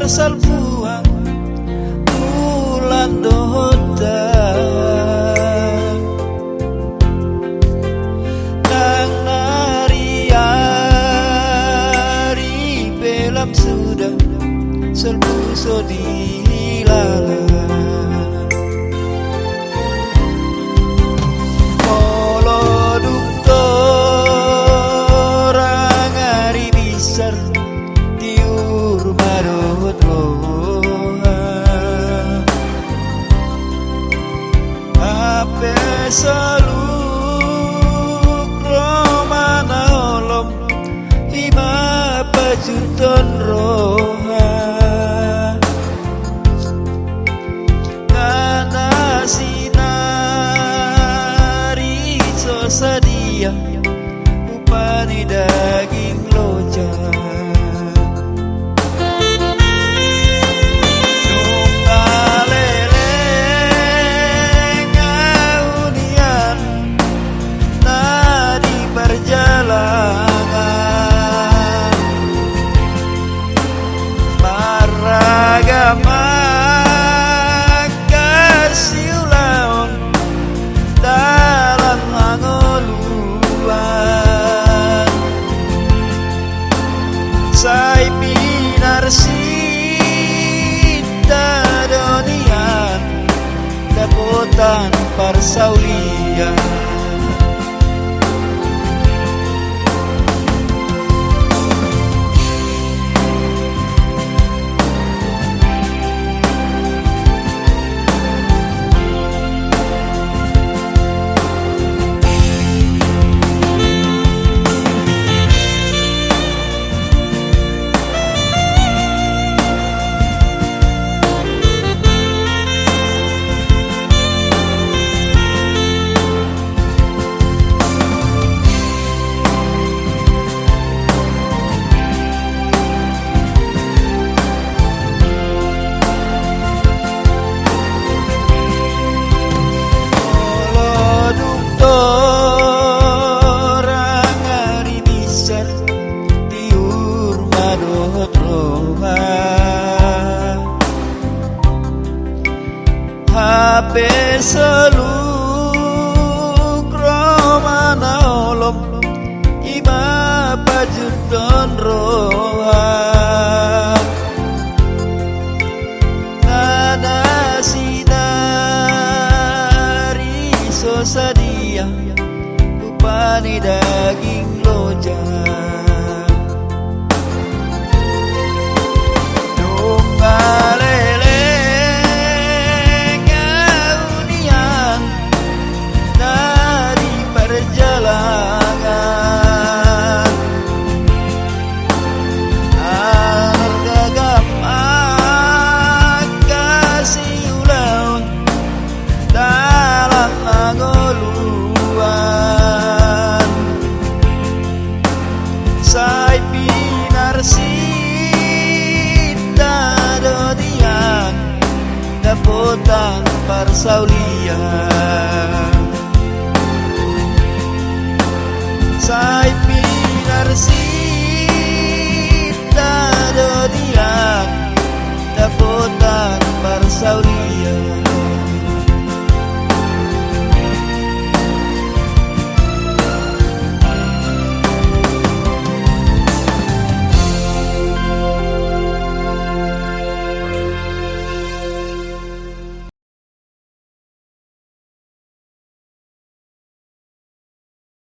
parsal buang bulan dohotan nang nari-ari pelam sudah serbu sodilala saluk romana olom lima pajuton roha karena sinari sosadia upani daging loja sai pinar sita donian dapotan parsaulian HP seluk romana olom ima pajuton roha nana sinari sosadia upani daging loja sai pinar sita dodian dapotan parsaulian sai pinar sita dodian dapotan parsaulian